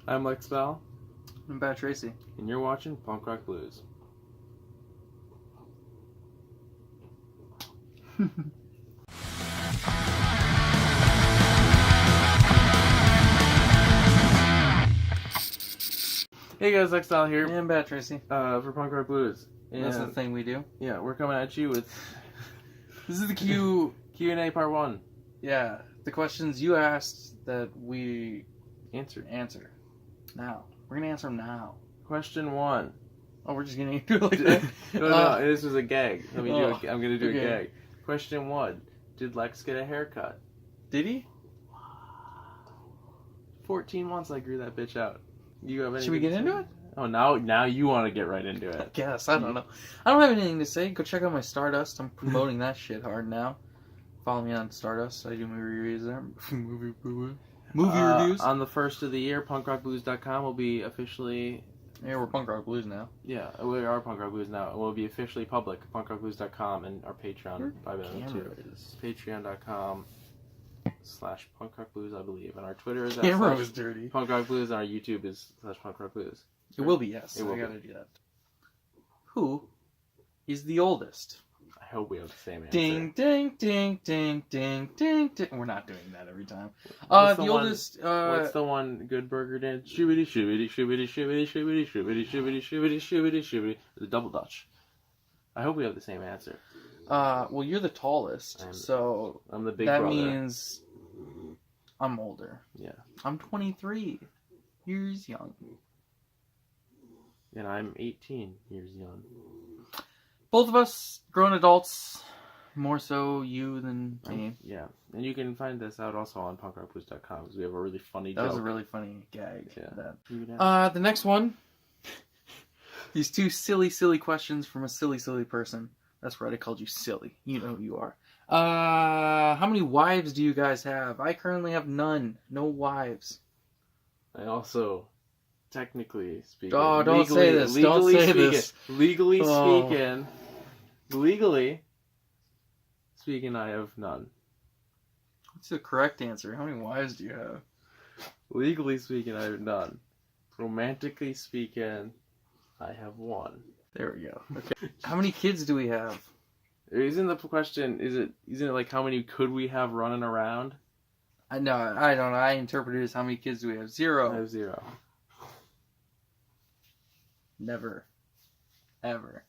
I'm Lex Bell. I'm Pat Tracy. And you're watching Punk Rock Blues. Hey guys, Lex Bell here. And Pat Tracy. For Punk Rock Blues. And that's the thing we do. Yeah, we're coming at you with... This is the QnA Part 1. Yeah, the questions you asked that we Answer. Now. We're going to answer them now. Question 1. Oh, we're just going to do it like that? No, this was a gag. I'm going to do a okay. gag. Question 1. Did Lex get a haircut? Did he? 14 months I grew that bitch out. You have anything Should we get into it? Oh, now you want to get right into it. I guess. I don't know. I don't have anything to say. Go check out my Stardust. I'm promoting that shit hard now. Follow me on Stardust. I do movie reviews there. Movie reviews. On the first of the year, punkrockblues.com will be officially... Yeah, we're Punk Rock Blues now. Yeah, we are Punk Rock Blues now. It will be officially public. punkrockblues.com and our Patreon by then too. Patreon.com/punkrockblues, I believe. And our Twitter is Camera was dirty. Punk Rock Blues, and our YouTube is /punkrockblues. It will be, yes. It will I gotta do that. Who is the oldest? I hope we have the same answer. Ding, ding, ding, ding, ding, ding, ding. We're not doing that every time. What's Oldest... what's the one Good Burger dance? Shoobity, shoobity, shoobity, shoobity, shoobity, shoobity, shoobity, shoobity, shoobity, shoobity. The double dutch. I hope we have the same answer. Well, you're the tallest, so... I'm the big that brother. means I'm older. Yeah. I'm 23 years young. And I'm 18 years young. Both of us grown adults, more so you than me. Yeah, and you can find this out also on punkrockblues.com because we have a really funny That joke. was a really funny gag. Yeah. The next one. These two silly questions from a silly person. That's right, I called you silly. You know who you are. How many wives do you guys have? I currently have none. No wives. I also... Technically speaking, oh, don't say this. Don't say this. Legally speaking, I have none. What's the correct answer? How many wives do you have? Legally speaking, I have none. Romantically speaking, I have one. There we go. Okay. How many kids do we have? Isn't the question? Isn't it like how many could we have running around? No, I don't know. I interpret it as how many kids do we have? 0. I have 0. Never. Ever.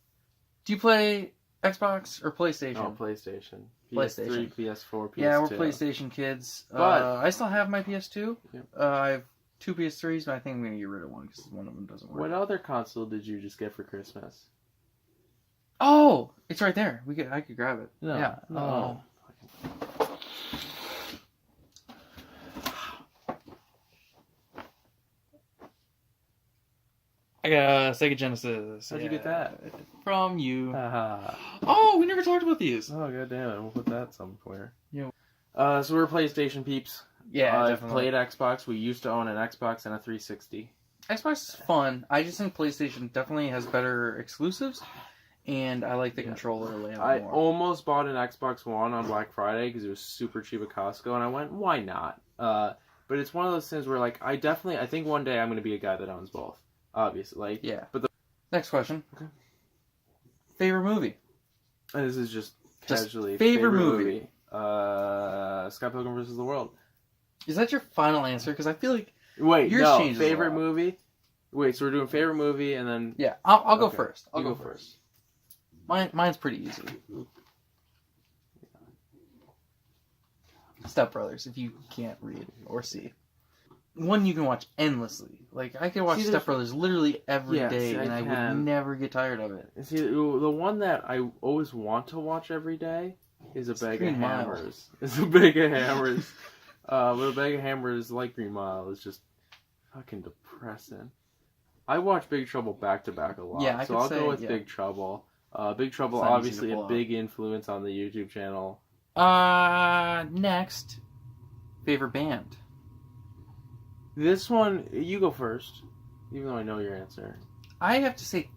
Do you play Xbox or PlayStation? Oh, PlayStation. PlayStation. PS3, PS4, PS2. Yeah, we're PlayStation kids. But I still have my PS2. Yep. I have 2 PS3s, but I think I'm going to get rid of one because one of them doesn't work. What other console did you just get for Christmas? Oh! It's right there. I could grab it. No. Yeah. No. I got a Sega Genesis. How'd you get that? From you. Haha. Oh, we never talked about these. Oh, goddammit. We'll put that somewhere. Yeah. So we're PlayStation peeps. Yeah, I've played Xbox. We used to own an Xbox and a 360. Xbox is fun. I just think PlayStation definitely has better exclusives, and I like the controller layout more. I almost bought an Xbox One on Black Friday because it was super cheap at Costco, and I went, why not? But it's one of those things where, like, I think one day I'm going to be a guy that owns both. Obviously, like, yeah. But next question. Okay. Favorite movie? And this is just casually favorite movie. Scott Pilgrim vs. the World. Is that your final answer? Because I feel like yours changes favorite a lot. movie. Wait, so we're doing favorite movie and then yeah, I'll go first. I'll go go first. Mine's pretty easy. Step Brothers. If you can't read or see. One you can watch endlessly. Like, I can watch Step Brothers literally every day, and I would never get tired of it. See, the one that I always want to watch every day is A Bag of Hammers. It's A Bag of Hammers. But A Bag of Hammers, like Green Mile, is just fucking depressing. I watch Big Trouble back to back a lot, yeah, so I'll go with Big Trouble. Big Trouble, obviously a big influence on the YouTube channel. Next, favorite band. This one, you go first, even though I know your answer. I have to say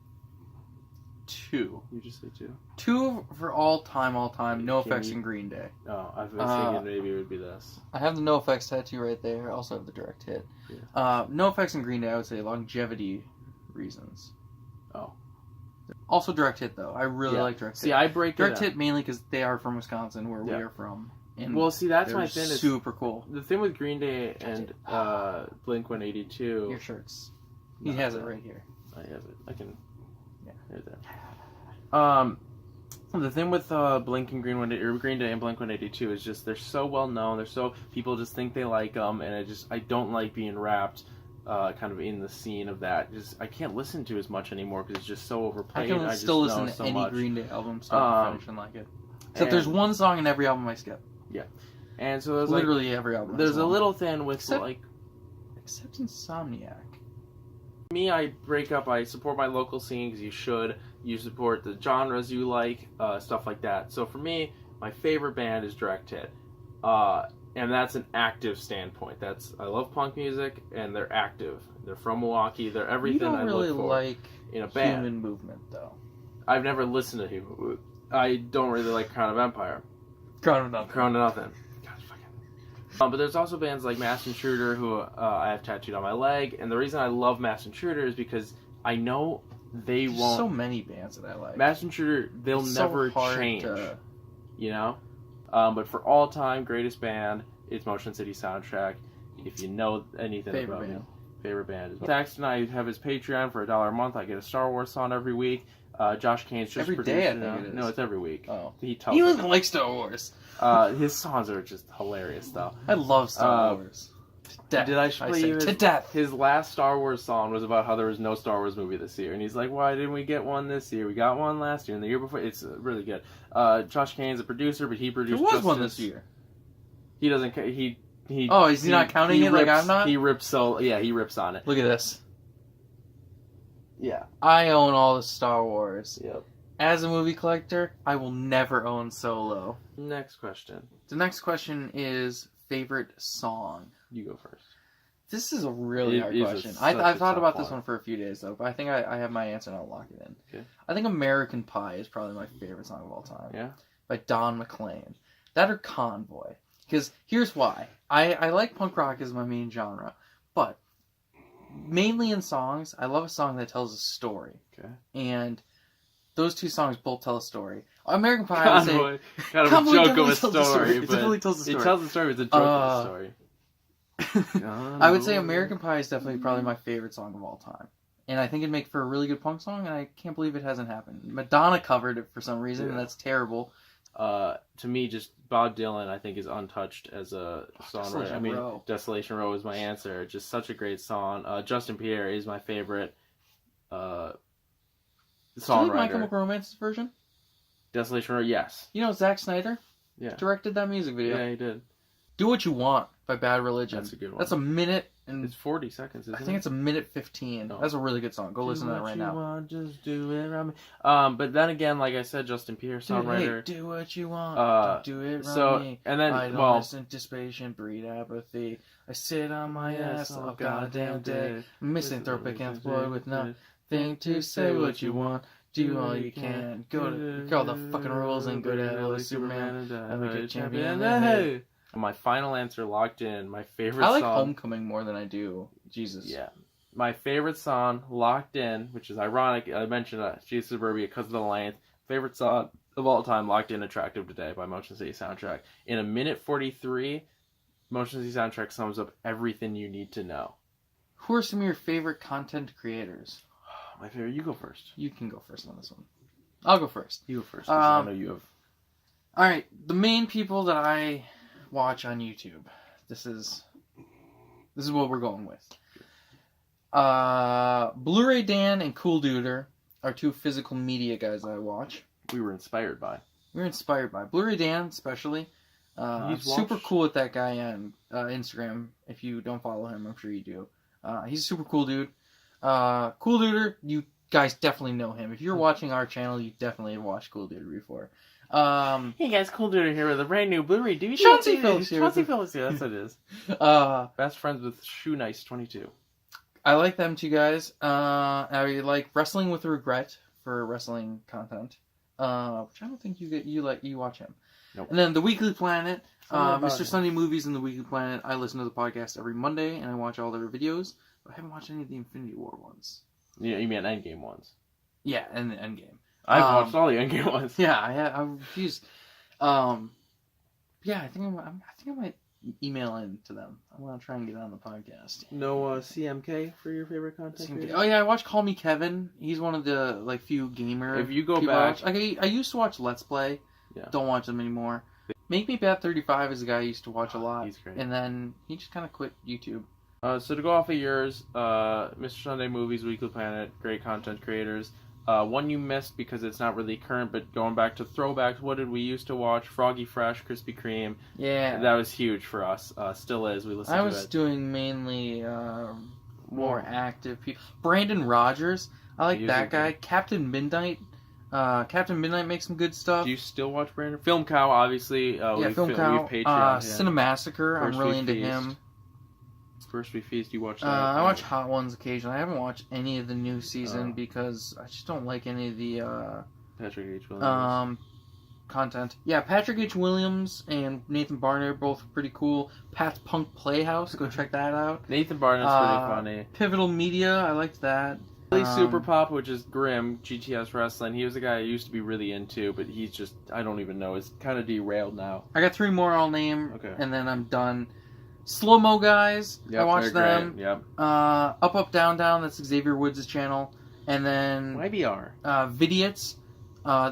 2. You just say 2? 2 for all time. NoFX you- and Green Day. Oh, I was thinking maybe it would be this. I have the NoFX tattoo right there. I also have the direct hit. Yeah. NoFX and Green Day, I would say longevity reasons. Oh. Also direct hit, though. I really like direct hit. See, I break direct it hit mainly because they are from Wisconsin, where we Yeah. are from. And well, see, that's they're my thing. Is super cool. the thing with Green Day and Blink-182. Your shirts. He has it right here. I have it. I can. Yeah. Right there. The thing with Blink and Green Day and Blink-182 is just they're so well known. They're so people just think they like them, and I don't like being wrapped kind of in the scene of that. Just I can't listen to as much anymore because it's just so overplayed. I can still listen to so any much. Green Day album start to finish and like it. Except and- there's one song in every album I skip. And so there's Literally every album. there's has a one. little thing with Except- like Except Insomniac. me. I break up. I support my local scene because you should. You support the genres you like, stuff like that. So for me, my favorite band is Direct Hit, and that's an active standpoint. I love punk music, and they're active. They're from Milwaukee. They're everything You don't I really look for like in a band. Human Movement, though. I've never listened to Human Movement. I don't really like Crown of Empire. Crown of Nothing. Crown of Nothing. God, fucking. But there's also bands like Mass Intruder who I have tattooed on my leg, and the reason I love Mass Intruder is because I know they There's won't. so many bands that I like. Mass Intruder, they'll It's never so hard change. to- You know? But for all time greatest band, it's Motion City Soundtrack. If you know anything Favorite about band. me, favorite band is Saxton. I have his Patreon for $1 a month. I get a Star Wars song every week. Josh Kane's just Every produced day, I it think now. it is. No, it's every week. Oh. He tells He me. doesn't like Star Wars. His songs are just hilarious, though. I love Star Wars. To death. Did I show say you to his, death. his last Star Wars song was about how there was no Star Wars movie this year, and he's like, "Why didn't we get one this year? We got one last year and the year before." It's really good. Josh Kane's a producer, but he produced. There was one Justin's- this year. He doesn't. He. Oh, is he not counting it like I'm not? He rips he rips on it. Look at this. Yeah. I own all the Star Wars. Yep. As a movie collector, I will never own Solo. Next question. The next question is favorite song. You go first. This is a really It hard is question. such I've a thought tough about this one. one for a few days, though, but I think I have my answer and I'll lock it in. Okay. I think American Pie is probably my favorite song of all time. Yeah. By Don McLean. That or Convoy. Because here's why. I like punk rock as my main genre, but mainly in songs, I love a song that tells a story. Okay. And those two songs both tell a story. American Pie, I would say, Convoy. Kind of Convoy a joke of definitely a tells a story, It but definitely tells a story. it tells a story. It's a joke of a story. I would say American Pie is definitely probably my favorite song of all time. And I think it'd make for a really good punk song, and I can't believe it hasn't happened. Madonna covered it for some reason, and that's terrible. To me, just Bob Dylan, I think, is untouched as a songwriter. Desolation Row. Desolation Row is my answer. Just such a great song. Justin Pierre is my favorite Do you like My songwriter. Chemical Romance's version? Desolation Row, yes. You know Zack Snyder Yeah. directed that music video. Yeah, he did. Do What You Want by Bad Religion. That's a good one. That's a minute and It's 40 seconds, isn't I think it? it's a minute 15. Oh. That's a really good song. Go listen to that right now. Want, just do it around me. But then again, like I said, Justin Pierre, songwriter. Do what you want. Don't do it around So me. and then I don't well, listen to patient, breed apathy. I sit on my ass all goddamn day. Misanthropic and exploit with nothing to say what you want. Do all you can. Go all the fucking rules and go to hell like Superman. I'm a good champion. Hey. My final answer locked in. My favorite I like song. Homecoming more than I do Jesus. Yeah. My favorite song locked in, which is ironic. I mentioned G Suburbia because of the length. Favorite song of all time, Locked In, Attractive Today by Motion City Soundtrack. In a minute 43, Motion City Soundtrack sums up everything you need to know. Who are some of your favorite content creators? My favorite. You go first. You can go first on this one. I'll go first. You go first. 'Cause I know you have. All right, the main people that I watch on YouTube. This is what we're going with. Blu-ray Dan and Cool Duder are two physical media guys that I watch. We were inspired by. We're inspired by Blu-ray Dan, especially. Super cool with that guy on Instagram. If you don't follow him, I'm sure you do. He's a super cool dude. Cool Duder, you guys definitely know him. If you're watching our channel, you definitely have watched Cool Duder before. Hey guys, Cool Duder here with a brand new Blu-ray DVD. Chauncey Phillips here. Chauncey Phillips, yeah, that's what it is. Best friends with Shoe Nice 22. I like them two guys. I like Wrestling with Regret for wrestling content, which I don't think you watch him. Nope. And then the Weekly Planet, Mr. Mr. Sunday Movies and the Weekly Planet. I listen to the podcast every Monday and I watch all their videos, but I haven't watched any of the Infinity War ones. Yeah, you mean Endgame ones? Yeah, and the Endgame. I've watched all the Endgame ones. Yeah, I refuse. Yeah, I think I might email in to them. I want to try and get on the podcast. No CMK for your favorite content creator? Oh yeah, I watch Call Me Kevin. He's one of the few gamer. If you go people back, I used to watch Let's Play. Yeah. Don't watch them anymore. Make Me Bad 35 is a guy I used to watch a lot. He's great. And then he just kind of quit YouTube. So to go off of yours, Mr. Sunday Movies, Weekly Planet, great content creators. One you missed because it's not really current, but going back to throwbacks, what did we used to watch? Froggy Fresh, Krispy Kreme. Yeah. That was huge for us. Still is. We listen to it. I was doing mainly more active people. Brandon Rogers. I like that guy. Captain Midnight. Captain Midnight makes some good stuff. Do you still watch Brandon? Film Cow, obviously. Film Cow. We've Patreon. Cinemassacre. I'm really into him. First We Feast, you watch that? I watch Hot Ones occasionally. I haven't watched any of the new season because I just don't like any of the Patrick H. Williams content. Yeah, Patrick H. Williams and Nathan Barner are both pretty cool. Pat's Punk Playhouse, go check that out. Nathan Barner's pretty funny. Pivotal Media, I liked that. Super Pop, which is Grim, GTS Wrestling. He was a guy I used to be really into, but he's just, I don't even know. It's kind of derailed now. I got 3 more I'll name, and then I'm done. Slow Mo Guys, I watch them. Great. Yep. Up Up Down Down, that's Xavier Woods' channel. And then YBR. Vidiots,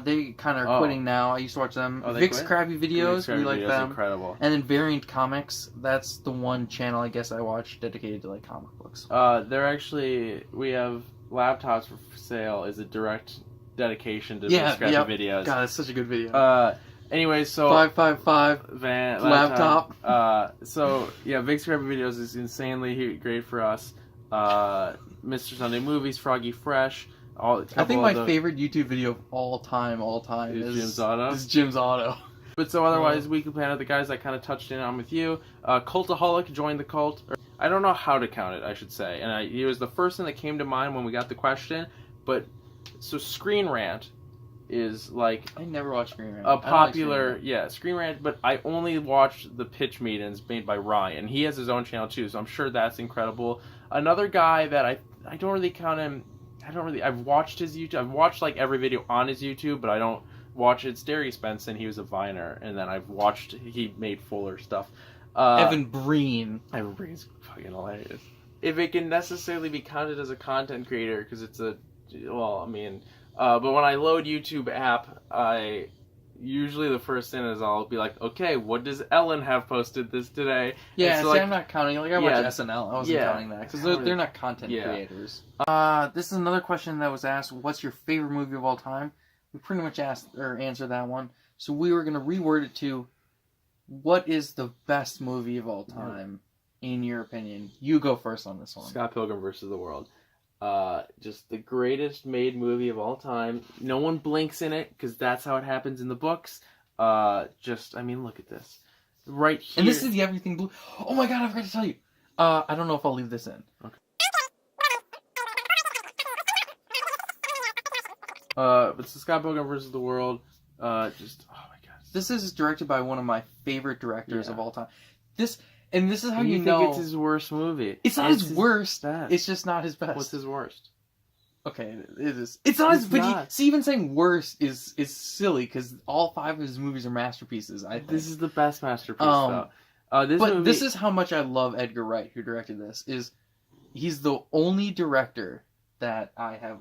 they kind of are quitting now. I used to watch them. Vic's Krabby Videos, we like them. Incredible. And then Variant Comics, that's the one channel I guess I watch dedicated to like comic books. We have laptops for sale is a direct dedication to Vic's Krabby Videos. God, that's such a good video. Anyway, so 555 laptop. Vic's Krabby Videos is insanely great for us. Mr. Sunday Movies, Froggy Fresh. I think my favorite YouTube video of all time is Jim's Auto. Is Jim's Auto. But so otherwise, Weekly Planet, the guys I kind of touched in on with you. Cultaholic joined the cult. I don't know how to count it, I should say. And he was the first thing that came to mind when we got the question. But so Screen Rant is like I never watched Screen Rant. A popular Screen Rant, but I only watched the pitch meetings made by Ryan. He has his own channel too, so I'm sure that's incredible. Another guy that I don't really count him. I've watched his YouTube. I've watched like every video on his YouTube, but I don't watch it. It's Darius Benson. He was a Viner, and then I've watched. He made Fuller stuff. Evan Breen. Evan Breen's fucking hilarious. If it can necessarily be counted as a content creator, because it's but when I load YouTube app, usually the first thing is I'll be like, okay, what does Ellen have posted this today? Yeah, so I'm not counting. Like I watch SNL. I wasn't counting that because they're not content creators. This is another question that was asked. What's your favorite movie of all time? We pretty much answered that one. So we were going to reword it to, what is the best movie of all time, in your opinion? You go first on this one. Scott Pilgrim vs. the World. Just the greatest made movie of all time. No one blinks in it, because that's how it happens in the books. Look at this. Right here. And this is the Everything Blue. Oh my god, I forgot to tell you. I don't know if I'll leave this in. Okay. But Scott Pilgrim vs. the World, oh my god. This is directed by one of my favorite directors of all time. This is how you know think it's his worst movie. It's not his worst. Best. It's just not his best. What's his worst? Okay, it is. It's not his best. See, even saying worst is silly because all 5 of his movies are masterpieces. I think this is the best masterpiece though. This is how much I love Edgar Wright, who directed this. He's the only director that I have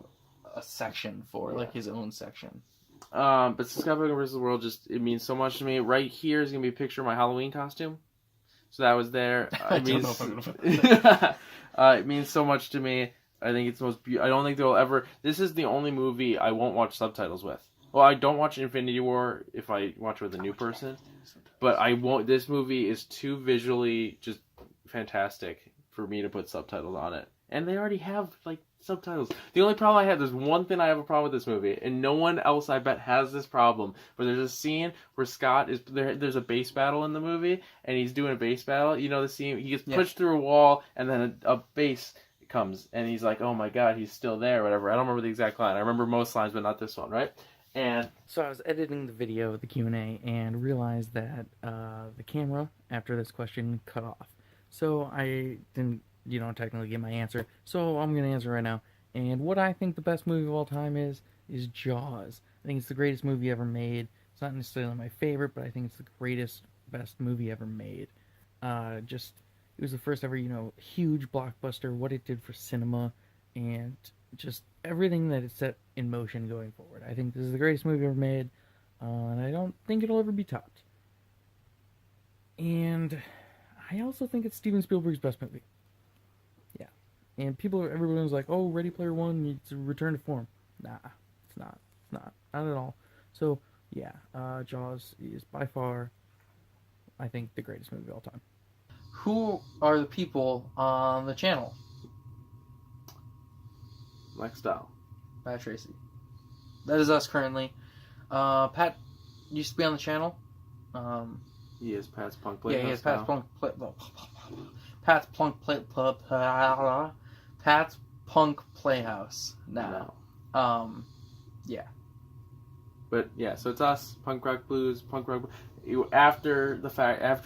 a section for, like his own section. But Scott Pilgrim vs. the World it means so much to me. Right here is gonna be a picture of my Halloween costume. So that was there. It means so much to me. I think it's the most beautiful. I don't think they'll ever. This is the only movie I won't watch subtitles with. Well, I don't watch Infinity War if I watch it with a new person. But I won't. This movie is too visually just fantastic for me to put subtitles on it. And they already have subtitles. The only problem I have, there's one thing I have a problem with this movie, and no one else I bet has this problem. But there's a scene where Scott is there. There's a bass battle in the movie, and he's doing a bass battle. You know the scene? He gets pushed through a wall, and then a bass comes, and he's like, oh my god, he's still there, whatever. I don't remember the exact line. I remember most lines, but not this one, right? And so I was editing the video, the Q&A, and realized that the camera, after this question, cut off. So I didn't, technically get my answer. So I'm going to answer right now. And what I think the best movie of all time is Jaws. I think it's the greatest movie ever made. It's not necessarily my favorite, but I think it's the greatest, best movie ever made. It was the first ever, huge blockbuster, what it did for cinema, and just everything that it set in motion going forward. I think this is the greatest movie ever made, and I don't think it'll ever be topped. And I also think it's Steven Spielberg's best movie. Yeah. And everybody was like, oh, Ready Player One, it's a return to form. Nah, it's not. It's not. Not at all. So, yeah, Jaws is by far, I think, the greatest movie of all time. Who are the people on the channel? Mike Style. Pat Tracy. That is us currently. Pat used to be on the channel. He is Pat's Punk Playhouse. Yeah, he is Pat's Punk Pat's Punk Playhouse now. Yeah. But yeah, so it's us, Punk Rock Blues, After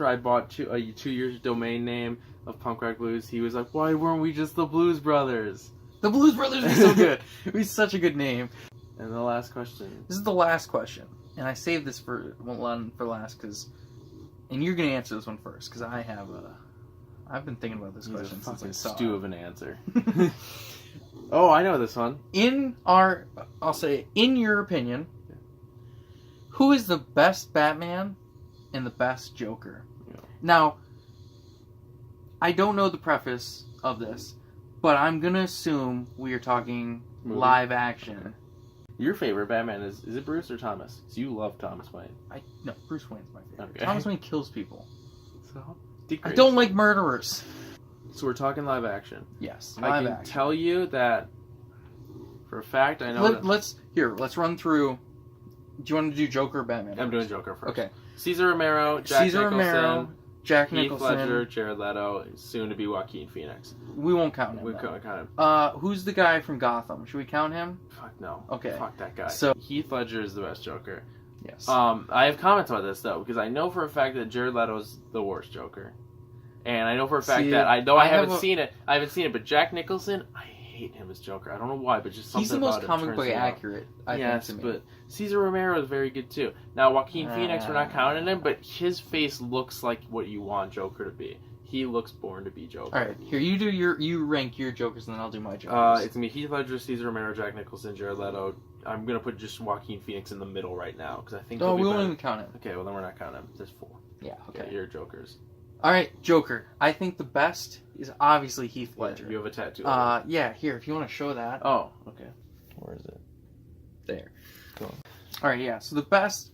I bought a 2 years domain name of Punk Rock Blues, he was like, why weren't we just the Blues Brothers? The Blues Brothers would be so good. It would be such a good name. And the last question. This is the last question. And I saved this for last and you're going to answer this one first, because I've been thinking about this question since I saw it. Stew of an answer. Oh, I know this one. I'll say, in your opinion, who is the best Batman and the best Joker? Yeah. Now, I don't know the preface of this, but I'm going to assume we are talking live action. Okay. Your favorite Batman is it Bruce or Thomas? Because you love Thomas Wayne. No, Bruce Wayne's my favorite. Okay. Thomas Wayne kills people. So, I don't like murderers. So we're talking live action. Yes, I can tell you that for a fact. I know. Let's run through. Do you want to do Joker or Batman? I'm doing Joker first. Okay. Cesar Romero, Jack Nicholson, Ledger, Jared Leto, soon to be Joaquin Phoenix. We won't count him. We can't count him. Who's the guy from Gotham? Should we count him? Fuck no. Okay. Fuck that guy. So Heath Ledger is the best Joker. Yes. I have comments about this though, because I know for a fact that Jared Leto's the worst Joker, and I know for a fact that I haven't seen it, but Jack Nicholson, I hate him as Joker. I don't know why, but just something he's the most about comic book accurate. Yes, but Cesar Romero is very good too. Now Joaquin Phoenix, we're not counting him, but his face looks like what you want Joker to be. He looks born to be Joker. All right, here you rank your Jokers, and then I'll do my Jokers. It's gonna be Heath Ledger, Cesar Romero, Jack Nicholson, Jared Leto. I'm gonna put just Joaquin Phoenix in the middle right now because I think. No, we won't even count him. Okay, well then we're not counting him. There's 4. Yeah. Okay. Your Jokers. All right, Joker. I think the best is obviously Heath Ledger. Yeah, you have a tattoo. Yeah. Here, if you want to show that. Oh, okay. Where is it? There. Cool. All right. Yeah. So the best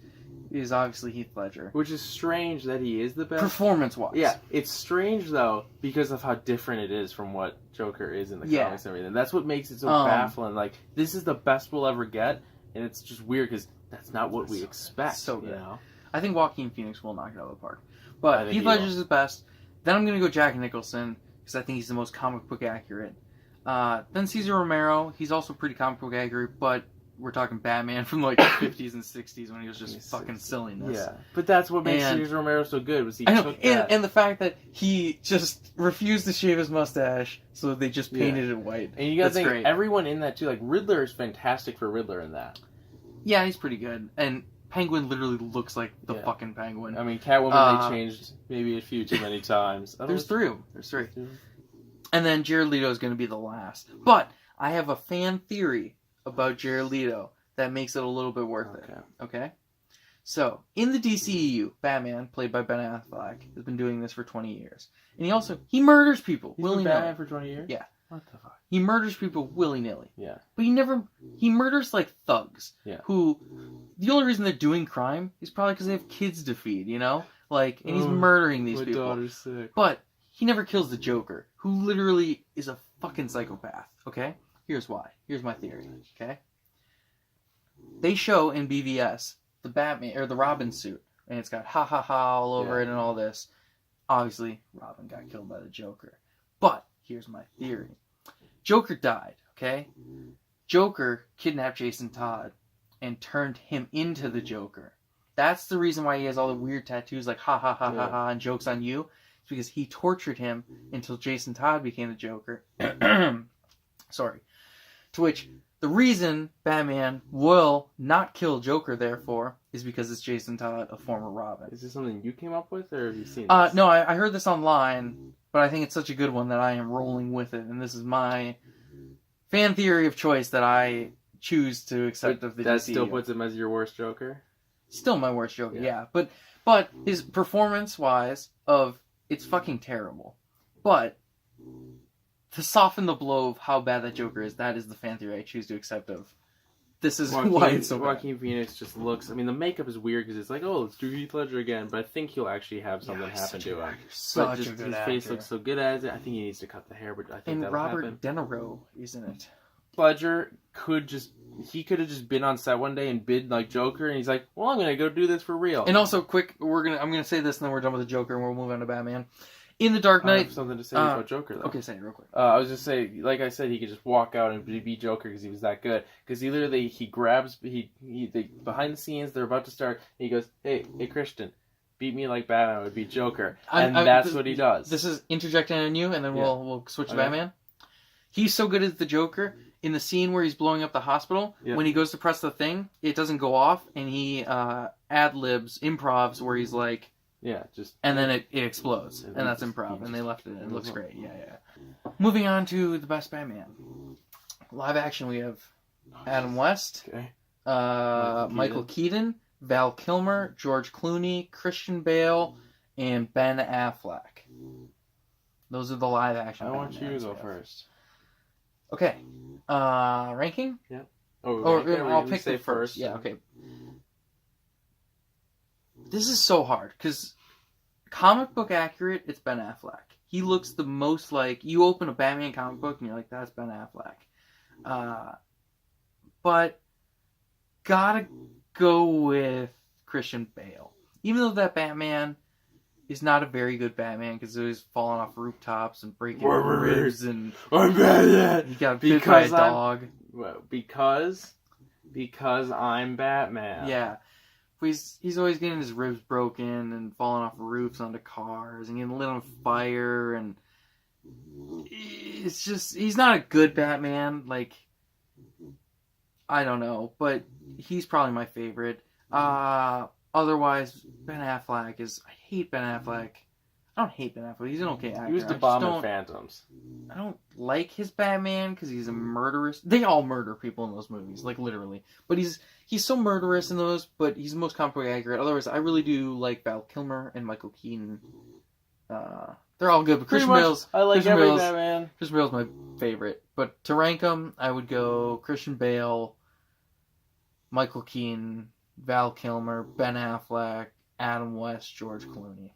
is obviously Heath Ledger. Which is strange that he is the best. Performance-wise. Yeah. It's strange, though, because of how different it is from what Joker is in the comics and everything. That's what makes it so baffling. Like, this is the best we'll ever get, and it's just weird because that's not what we expect. So good. You know? I think Joaquin Phoenix will knock it out of the park. But Heath Ledger's the best. Then I'm going to go Jack Nicholson, because I think he's the most comic book accurate. Then Cesar Romero. He's also pretty comic book accurate, but we're talking Batman from like the 50s and 60s when he was just fucking silliness. Yeah, but that's what makes Cesar Romero so good. Was he took that. And the fact that he just refused to shave his mustache, so they just painted it white. And you gotta think, everyone in that too, like Riddler is fantastic for Riddler in that. Yeah, he's pretty good. And Penguin literally looks like the fucking Penguin. I mean, Catwoman they changed maybe a few too many times. There's 3. And then Jared Leto is going to be the last. But I have a fan theory about Jared Leto that makes it a little bit worth it. Okay? So, in the DCEU, Batman, played by Ben Affleck, has been doing this for 20 years. And he murders people willy-nilly. He's been Batman for 20 years? Yeah. What the fuck? He murders people willy-nilly. Yeah. But he murders like thugs. Yeah. Who, the only reason they're doing crime is probably because they have kids to feed, you know? Like, and he's murdering these people. My daughter's sick. But he never kills the Joker, who literally is a fucking psychopath, okay? Here's why. Here's my theory, okay? They show in BVS the Batman, or the Robin suit, and it's got ha ha ha all over it and all this. Obviously, Robin got killed by the Joker. But, here's my theory. Joker died, okay? Joker kidnapped Jason Todd and turned him into the Joker. That's the reason why he has all the weird tattoos like ha ha ha ha ha and jokes on you. It's because he tortured him until Jason Todd became the Joker. Sorry. To which the reason Batman will not kill Joker, therefore, is because it's Jason Todd, a former Robin. Is this something you came up with, or have you seen this? No, I heard this online, but I think it's such a good one that I am rolling with it, and this is my fan theory of choice that I choose to accept of the That DCU. still puts him as your worst Joker? Still my worst Joker, yeah. But his performance-wise, it's fucking terrible. But to soften the blow of how bad that Joker is, that is the fan theory I choose to accept of. This is why it's so bad. Joaquin Phoenix just looks... I mean, the makeup is weird because it's like, oh, let's do Heath Ledger again, but I think he'll actually have something happen to him. Such a good his actor. face looks so good as it. I think he needs to cut the hair, but I think that'll happen. And Robert De Niro, isn't it? Ledger could have just been on set one day and bid like Joker, and he's like, well, I'm gonna go do this for real. And also, quick, I'm gonna say this, and then we're done with the Joker, and we'll move on to Batman. In The Dark Knight... I have something to say about Joker, though. Okay, say it real quick. I was just saying, like I said, he could just walk out and be Joker because he was that good. Because he grabs, behind the scenes, they're about to start, and he goes, hey, Christian, beat me like Batman would beat Joker. And that's what he does. This is interjecting on you, and then we'll switch to Batman. He's so good as the Joker, in the scene where he's blowing up the hospital, when he goes to press the thing, it doesn't go off, and he ad-libs, improvs, where he's like... Yeah, just... And then it explodes, and that's improv, and they left it in. It looks great, yeah. Moving on to the best Batman. Live action, we have Adam West, Michael Keaton, Val Kilmer, George Clooney, Christian Bale, and Ben Affleck. Those are the live action. I want you to go first. Okay. Ranking? Yeah. I'll pick the first. Yeah, okay. This is so hard, because comic book accurate, it's Ben Affleck. He looks the most like... You open a Batman comic book, and you're like, that's Ben Affleck. But gotta go with Christian Bale. Even though that Batman is not a very good Batman, because he was falling off rooftops and breaking ribs, and I'm Batman! He got bit by a dog. Because I'm Batman. Yeah. He's always getting his ribs broken and falling off roofs onto cars and getting lit on fire, and it's just, he's not a good Batman. Like, I don't know, but he's probably my favorite. Otherwise, Ben Affleck is... I hate Ben Affleck. I don't hate Ben Affleck. He's an okay actor. He was the bomb in Phantoms. I don't like his Batman because he's a murderous... They all murder people in those movies, like literally. But he's so murderous in those, but he's the most comic book accurate. Otherwise, I really do like Val Kilmer and Michael Keaton. They're all good, but Christian Bale's... I like every Batman. Christian Bale's my favorite. But to rank them, I would go Christian Bale, Michael Keaton, Val Kilmer, Ben Affleck, Adam West, George Clooney.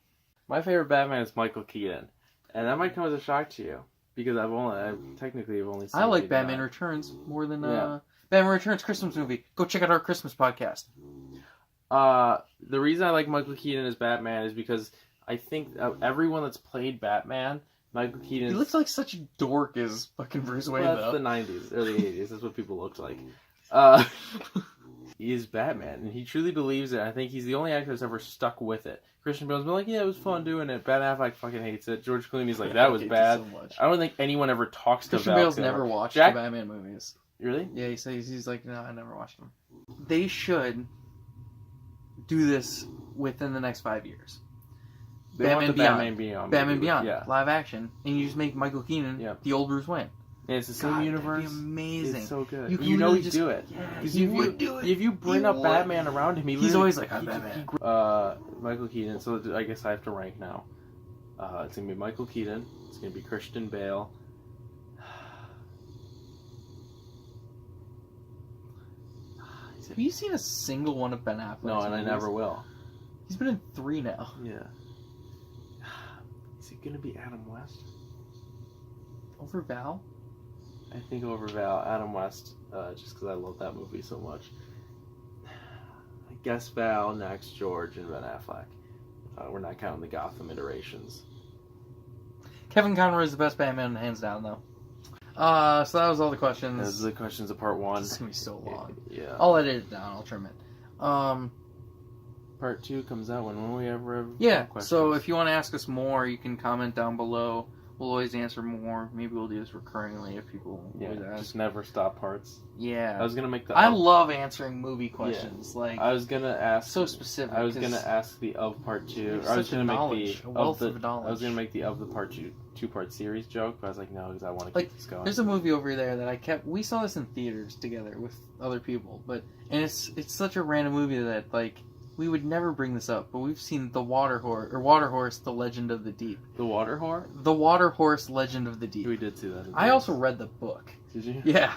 My favorite Batman is Michael Keaton, and that might come as a shock to you because I've only seen. I like Batman Returns more than Batman Returns Christmas movie. Go check out our Christmas podcast. The reason I like Michael Keaton as Batman is because I think of everyone that's played Batman, Michael Keaton. He looks like such a dork as fucking Bruce Wayne. That's the 90s, early 80s. That's what people looked like. He is Batman, and he truly believes it. I think he's the only actor that's ever stuck with it. Christian Bale's been like, yeah, it was fun doing it. Ben Affleck fucking hates it. George Clooney's like, that was bad. So I don't think anyone ever talks to Val. Christian Bale's never watched the Batman movies. Really? Yeah, he's like, no, I never watched them. They should do this within the next 5 years. Batman Beyond. Batman Beyond. Yeah. Live action. And you just make Michael Keaton the old Bruce Wayne. And it's the same universe. That'd be amazing. It's so good. You know he'd do it. Because if you bring up Batman around him, he's always like, I'm Batman. Michael Keaton. So I guess I have to rank now. It's gonna be Michael Keaton. It's gonna be Christian Bale. Have you seen a single one of Ben Affleck's No, and movies? I never will. He's been in 3 now. Yeah. Is it gonna be Adam West? Over Val? I think over Val. Adam West, just because I love that movie so much. I guess Val, next George, and Ben Affleck. We're not counting the Gotham iterations. Kevin Conroy is the best Batman, hands down, though. So that was all the questions. Those are the questions of part 1. This is gonna be so long. Yeah. I'll edit it down. I'll trim it. Part 2 comes out when we ever have Yeah. questions. So if you want to ask us more, you can comment down below. We'll always answer more. Maybe we'll do this recurringly if people always ask. Just never stop parts. Yeah. I was gonna make the. I love answering movie questions. Like I was gonna ask. so specific. I was gonna ask the of part 2. Or I was such a gonna knowledge, make a the wealth of of the. knowledge. I was gonna make the of the part 2-part series joke, but I was like, no, because I want to Like, keep this going. There's a movie over there that I kept. We saw this in theaters together with other people, and it's such a random movie that like we would never bring this up, but we've seen The Water Horse, The Legend of the Deep. The Water Whore? The Water Horse, Legend of the Deep. We did see that. I also read the book. Did you? Yeah.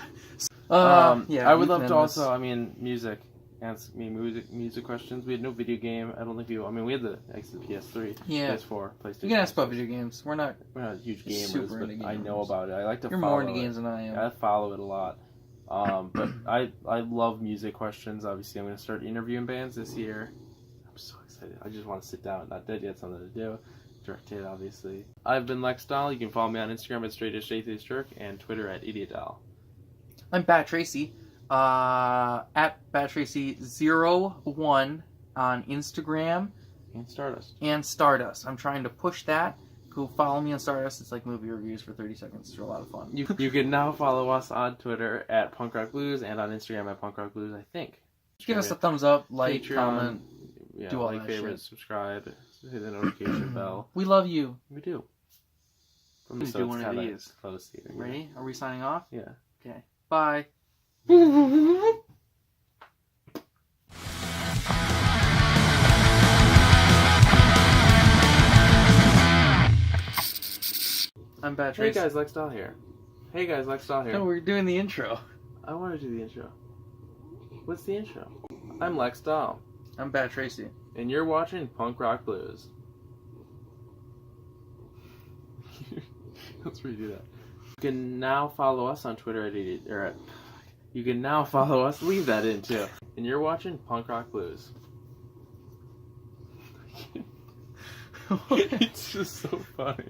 Yeah. I would love to end also. this. I mean, music. Ask me music questions. We had no video game. I don't think people. I mean, we had the PS3, Yeah. PS4, PlayStation. You can ask about video games. We're not. We're not huge gamers, super but into I know gamers. about it. I like to. You're follow more into it. games than I am. Yeah, I follow it a lot. But I love music questions. Obviously, I'm going to start interviewing bands this year. I'm so excited. I just want to sit down. Not dead yet. Something to do. Direct hit, obviously. I've been Lex Dahl. You can follow me on Instagram at StraightAceJerk and Twitter at IdiotDahl. I'm Bat Tracy. At BatTracy01 on Instagram And Stardust. and Stardust. I'm trying to push that. Go follow me on Stardust. It's like movie reviews for 30 seconds. It's a lot of fun. You can now follow us on Twitter at Punk Rock Blues and on Instagram at Punk Rock Blues, I think. Give us a thumbs up, like, Patreon, comment. yeah, do all like, that favorite, shit. subscribe, hit the notification bell. We love you. We do. Let's So do it's one of kinda these. close here. Ready? Are we signing off? Yeah. Okay. Bye. I'm Bat Hey Tracy. guys, Lex Dahl here. Hey guys, Lex Dahl here. No, we're doing the intro. I want to do the intro. What's the intro? I'm Lex Dahl, I'm Bat Tracy. and you're watching Punk Rock Blues. Let's redo that. You can now follow us on Twitter at you can now follow us. Leave that in too. And you're watching Punk Rock Blues. It's just so funny.